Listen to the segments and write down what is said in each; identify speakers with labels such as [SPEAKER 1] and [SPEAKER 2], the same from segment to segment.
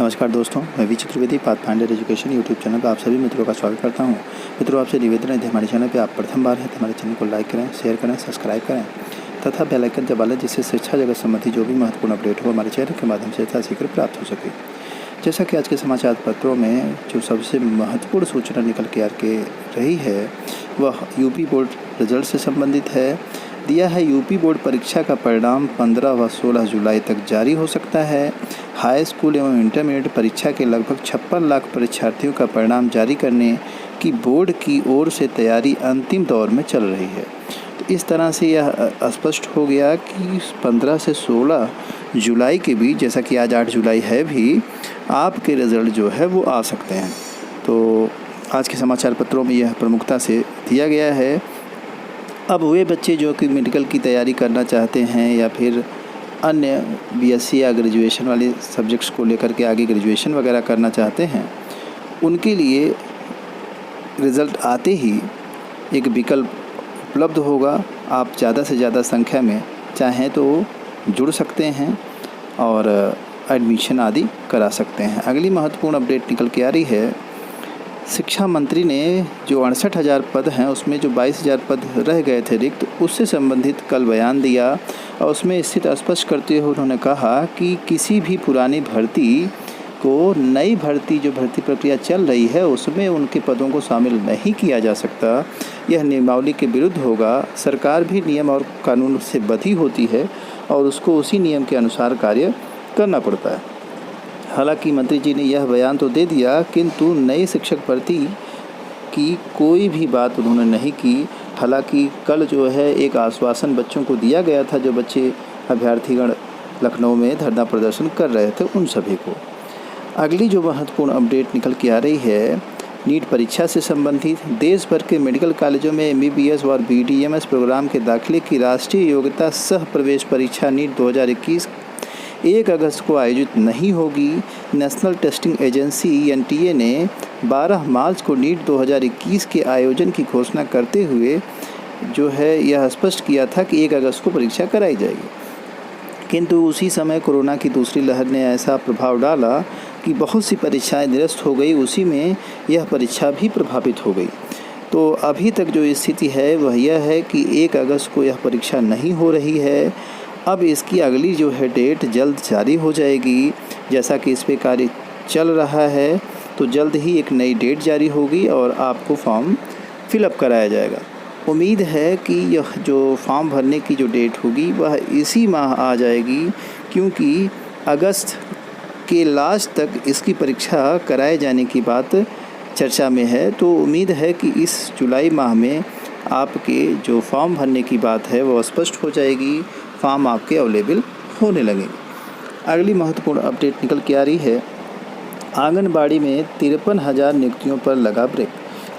[SPEAKER 1] नमस्कार दोस्तों, मैं V Chaturvedi Pathfinder Education YouTube channel पर आप सभी मित्रों का स्वागत करता हूं। मित्रों, आपसे निवेदन है कि हमारे चैनल पर आप प्रथम बार हैं तो हमारे चैनल को लाइक करें, शेयर करें, सब्सक्राइब करें तथा बेल आइकन दबा लें, जिससे शिक्षा जगत संबंधी जो भी महत्वपूर्ण अपडेट हो हमारे चैनल के माध्यम से यथाशीघ्र प्राप्त हो सके। जैसा कि आज के समाचार पत्रों में जो सबसे महत्वपूर्ण सूचना निकल के रही है वह यूपी बोर्ड रिजल्ट से संबंधित है। दिया है यूपी बोर्ड परीक्षा का परिणाम 15 व 16 जुलाई तक जारी हो सकता है। हाई स्कूल एवं इंटरमीडिएट परीक्षा के लगभग 56 लाख परीक्षार्थियों का परिणाम जारी करने की बोर्ड की ओर से तैयारी अंतिम दौर में चल रही है। तो इस तरह से यह स्पष्ट हो गया कि 15 से 16 जुलाई के बीच, जैसा कि आज 8 जुलाई है भी, आपके रिज़ल्ट जो है वो आ सकते हैं। तो आज के समाचार पत्रों में यह प्रमुखता से दिया गया है। अब वे बच्चे जो कि मेडिकल की तैयारी करना चाहते हैं या फिर अन्य बीएससी या ग्रेजुएशन वाले सब्जेक्ट्स को लेकर के आगे ग्रेजुएशन वगैरह करना चाहते हैं, उनके लिए रिज़ल्ट आते ही एक विकल्प उपलब्ध होगा। आप ज़्यादा से ज़्यादा संख्या में चाहें तो जुड़ सकते हैं और एडमिशन आदि करा सकते हैं। अगली महत्वपूर्ण अपडेट निकल के आ रही है। शिक्षा मंत्री ने जो 68,000 पद हैं उसमें जो 22,000 पद रह गए थे रिक्त, उससे संबंधित कल बयान दिया और उसमें स्थिति स्पष्ट करते हुए उन्होंने कहा कि किसी भी पुरानी भर्ती को नई भर्ती जो भर्ती प्रक्रिया चल रही है उसमें उनके पदों को शामिल नहीं किया जा सकता। यह नियमावली के विरुद्ध होगा। सरकार भी नियम और कानून से बंधी होती है और उसको उसी नियम के अनुसार कार्य करना पड़ता है। हालांकि मंत्री जी ने यह बयान तो दे दिया, किंतु नई शिक्षक भर्ती की कोई भी बात उन्होंने नहीं की। हालांकि कल जो है एक आश्वासन बच्चों को दिया गया था, जो बच्चे अभ्यर्थीगण लखनऊ में धरना प्रदर्शन कर रहे थे उन सभी को। अगली जो महत्वपूर्ण अपडेट निकल के आ रही है, नीट परीक्षा से संबंधित। देश भर के मेडिकल कॉलेजों में एमबीबीएस और बीडीएमएस प्रोग्राम के दाखिले की राष्ट्रीय योग्यता सह प्रवेश परीक्षा नीट 2021 1 अगस्त को आयोजित नहीं होगी। नेशनल टेस्टिंग एजेंसी एनटीए ने 12 मार्च को नीट 2021 के आयोजन की घोषणा करते हुए जो है यह स्पष्ट किया था कि 1 अगस्त को परीक्षा कराई जाएगी, किंतु उसी समय कोरोना की दूसरी लहर ने ऐसा प्रभाव डाला कि बहुत सी परीक्षाएं निरस्त हो गई। उसी में यह परीक्षा भी प्रभावित हो गई। तो अभी तक जो स्थिति है वह यह है कि 1 अगस्त को यह परीक्षा नहीं हो रही है। अब इसकी अगली जो है डेट जल्द जारी हो जाएगी। जैसा कि इस पे कार्य चल रहा है तो जल्द ही एक नई डेट जारी होगी और आपको फॉर्म फिलअप कराया जाएगा। उम्मीद है कि यह जो फॉर्म भरने की जो डेट होगी वह इसी माह आ जाएगी, क्योंकि अगस्त के लास्ट तक इसकी परीक्षा कराए जाने की बात चर्चा में है। तो उम्मीद है कि इस जुलाई माह में आपके जो फॉर्म भरने की बात है वह स्पष्ट हो जाएगी, फॉर्म आपके अवेलेबल होने लगेंगे। अगली महत्वपूर्ण अपडेट निकल के आ रही है। आंगनबाड़ी में 53,000 नियुक्तियों पर लगा ब्रेक।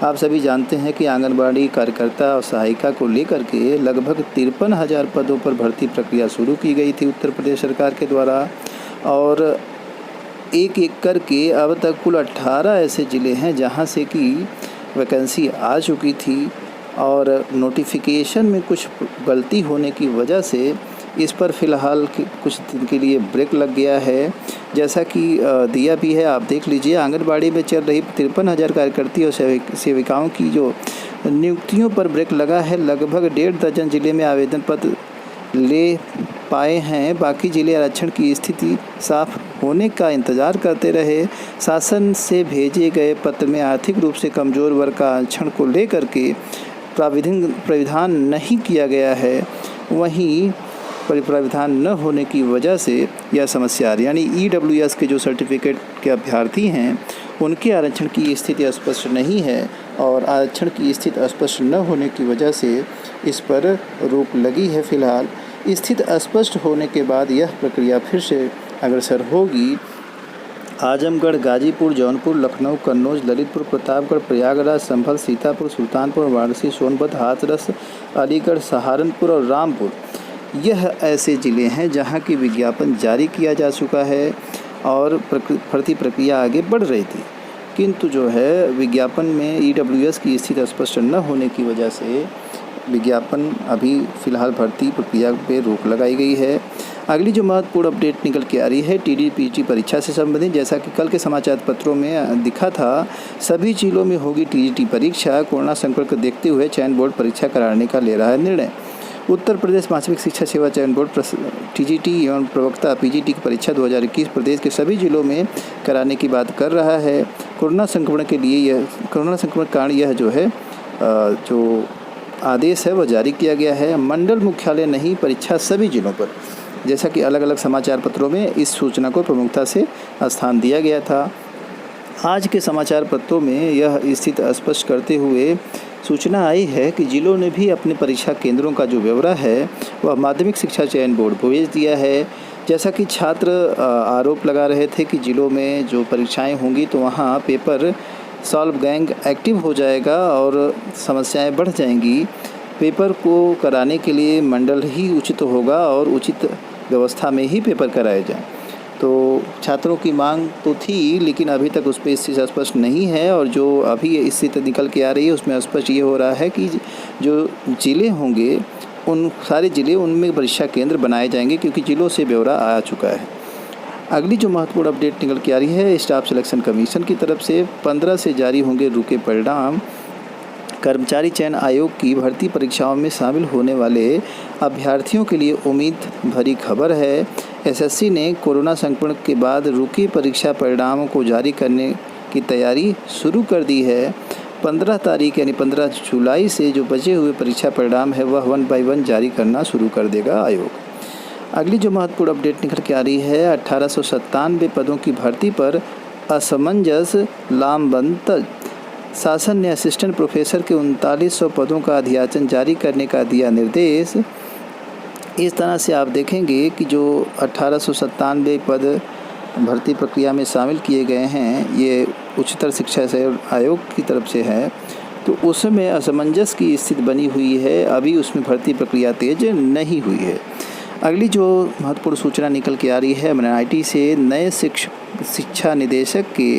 [SPEAKER 1] आप सभी जानते हैं कि आंगनबाड़ी कार्यकर्ता और सहायिका को लेकर के लगभग 53,000 पदों पर भर्ती प्रक्रिया शुरू की गई थी उत्तर प्रदेश सरकार के द्वारा, और एक एक करके अब तक कुल 18 ऐसे ज़िले हैं जहां से कि वैकेंसी आ चुकी थी और नोटिफिकेशन में कुछ गलती होने की वजह से इस पर फ़िलहाल कुछ दिन के लिए ब्रेक लग गया है। जैसा कि दिया भी है, आप देख लीजिए। आंगनबाड़ी में चल रही 53,000 कार्यकर्ती और सेविकाओं की जो नियुक्तियों पर ब्रेक लगा है। लगभग 1.5 दर्जन ज़िले में आवेदन पत्र ले पाए हैं। बाकी ज़िले आरक्षण की स्थिति साफ होने का इंतज़ार करते रहे। शासन से भेजे गए पत्र में आर्थिक रूप से कमज़ोर वर्ग का आरक्षण को लेकर के प्राविधान नहीं किया गया है। वहीं प्राविधान न होने की वजह से यह समस्या आ रही, यानी ईडब्ल्यूएस के जो सर्टिफिकेट के अभ्यर्थी हैं उनके आरक्षण की स्थिति स्पष्ट नहीं है, और आरक्षण की स्थिति स्पष्ट न होने की वजह से इस पर रोक लगी है। फिलहाल स्थिति स्पष्ट होने के बाद यह प्रक्रिया फिर से अग्रसर होगी। आजमगढ़, गाजीपुर, जौनपुर, लखनऊ, कन्नौज, ललितपुर, प्रतापगढ़, प्रयागराज, संभल, सीतापुर, सुल्तानपुर, वाराणसी, सोनभद्र, हाथरस, अलीगढ़, सहारनपुर और रामपुर, यह ऐसे ज़िले हैं जहां की विज्ञापन जारी किया जा चुका है और भर्ती प्रक्रिया आगे बढ़ रही थी, किंतु जो है विज्ञापन में ईडब्ल्यूएस की स्थिति स्पष्ट न होने की वजह से विज्ञापन अभी फ़िलहाल भर्ती प्रक्रिया पे रोक लगाई गई है। अगली जो महत्वपूर्ण अपडेट निकल के आ रही है टीजीटी परीक्षा से संबंधित। जैसा कि कल के समाचार पत्रों में दिखा था, सभी जिलों में होगी टीजीटी परीक्षा। कोरोना संकट को देखते हुए चयन बोर्ड परीक्षा कराने का ले रहा है निर्णय। उत्तर प्रदेश माध्यमिक शिक्षा सेवा चयन बोर्ड टीजीटी एवं प्रवक्ता पीजीटी की परीक्षा 2021 प्रदेश के सभी जिलों में कराने की बात कर रहा है। कोरोना संक्रमण के कारण यह जो है जो आदेश है वह जारी किया गया है। मंडल मुख्यालय नहीं, परीक्षा सभी जिलों पर। जैसा कि अलग अलग समाचार पत्रों में इस सूचना को प्रमुखता से स्थान दिया गया था। आज के समाचार पत्रों में यह स्थिति स्पष्ट करते हुए सूचना आई है कि जिलों ने भी अपने परीक्षा केंद्रों का जो ब्यौरा है वह माध्यमिक शिक्षा चयन बोर्ड को भेज दिया है। जैसा कि छात्र आरोप लगा रहे थे कि जिलों में जो परीक्षाएं होंगी तो वहां पेपर सॉल्व गैंग एक्टिव हो जाएगा और समस्याएं बढ़ जाएंगी। पेपर को कराने के लिए मंडल ही उचित होगा और उचित व्यवस्था में ही पेपर कराए जाएं। तो छात्रों की मांग तो थी, लेकिन अभी तक उस पर स्थिति स्पष्ट नहीं है। और जो अभी स्थिति निकल के आ रही है उसमें स्पष्ट ये हो रहा है कि जो ज़िले होंगे उन सारे ज़िले उनमें परीक्षा केंद्र बनाए जाएंगे, क्योंकि ज़िलों से ब्यौरा आ चुका है। अगली जो महत्वपूर्ण अपडेट निकल के आ रही है स्टाफ सिलेक्शन कमीशन की तरफ से 15 से जारी होंगे रुके परिणाम। कर्मचारी चयन आयोग की भर्ती परीक्षाओं में शामिल होने वाले अभ्यर्थियों के लिए उम्मीद भरी खबर है। एसएससी ने कोरोना संक्रमण के बाद रुके परीक्षा परिणामों को जारी करने की तैयारी शुरू कर दी है। 15 तारीख यानी 15 जुलाई से जो बचे हुए परीक्षा परिणाम है वह 1 बाय 1 जारी करना शुरू कर देगा आयोग। अगली जो महत्वपूर्ण अपडेट निकल के आ रही है 1897 पदों की भर्ती पर असमंजस लामबंद। शासन ने असिस्टेंट प्रोफेसर के 3900 पदों का अध्याचन जारी करने का दिया निर्देश। इस तरह से आप देखेंगे कि जो 1897 पद भर्ती प्रक्रिया में शामिल किए गए हैं ये उच्चतर शिक्षा आयोग की तरफ से है, तो उसमें असमंजस की स्थिति बनी हुई है। अभी उसमें भर्ती प्रक्रिया तेज नहीं हुई है। अगली जो महत्वपूर्ण सूचना निकल के आ रही है MNIT से नए शिक्षा निदेशक के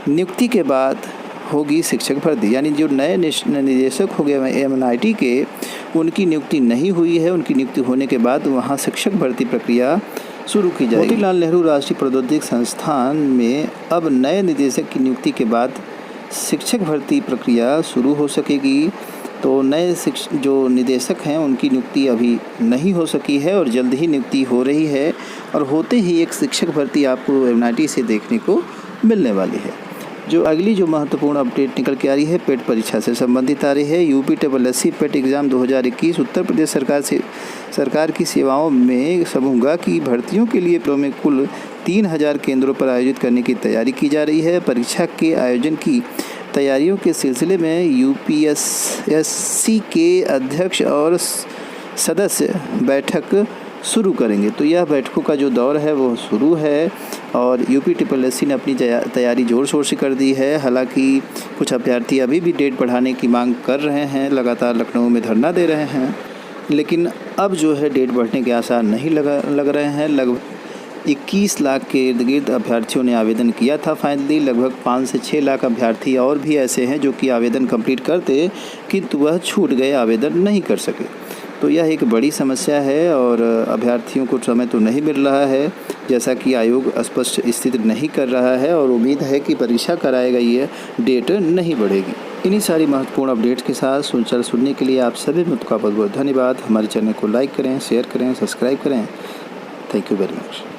[SPEAKER 1] नियुक्ति के बाद होगी शिक्षक भर्ती। यानी जो नए निदेशक हो गए MNIT के, उनकी नियुक्ति नहीं हुई है। उनकी नियुक्ति होने के बाद वहां शिक्षक भर्ती प्रक्रिया शुरू की जाएगी। मोतीलाल नेहरू राष्ट्रीय प्रौद्योगिकी संस्थान में अब नए निदेशक की नियुक्ति के बाद शिक्षक भर्ती प्रक्रिया शुरू हो सकेगी। तो नए जो निदेशक हैं उनकी नियुक्ति अभी नहीं हो सकी है और जल्द ही नियुक्ति हो रही है, और होते ही एक शिक्षक भर्ती आपको MNIT से देखने को मिलने वाली है। जो अगली जो महत्वपूर्ण अपडेट निकल के आ रही है पेट परीक्षा से संबंधित आ रही है। UPSSC पेट एग्ज़ाम 2021 उत्तर प्रदेश सरकार की सेवाओं में समूह की भर्तियों के लिए में कुल 3000 केंद्रों पर आयोजित करने की तैयारी की जा रही है। परीक्षा के आयोजन की तैयारियों के सिलसिले में UPSSC के अध्यक्ष और सदस्य बैठक शुरू करेंगे। तो यह बैठकों का जो दौर है वो शुरू है और UPSSC ने अपनी तैयारी ज़ोर शोर से कर दी है। हालांकि कुछ अभ्यर्थी अभी भी डेट बढ़ाने की मांग कर रहे हैं, लगातार लखनऊ में धरना दे रहे हैं, लेकिन अब जो है डेट बढ़ने के आसार नहीं लग रहे हैं। लगभग 21 लाख के इर्द गिर्द अभ्यर्थियों ने आवेदन किया था। फाइनली लगभग 5 से 6 लाख अभ्यर्थी और भी ऐसे हैं जो कि आवेदन कंप्लीट करते किंतु वह छूट गए, आवेदन नहीं कर सके। तो यह एक बड़ी समस्या है और अभ्यर्थियों को समय तो नहीं मिल रहा है, जैसा कि आयोग स्पष्ट स्थिति नहीं कर रहा है, और उम्मीद है कि परीक्षा कराएगा, ये डेट नहीं बढ़ेगी। इन्हीं सारी महत्वपूर्ण अपडेट्स के साथ सुनने के लिए आप सभी मित्रों का बहुत बहुत धन्यवाद। हमारे चैनल को लाइक करें, शेयर करें, सब्सक्राइब करें। Thank you very much.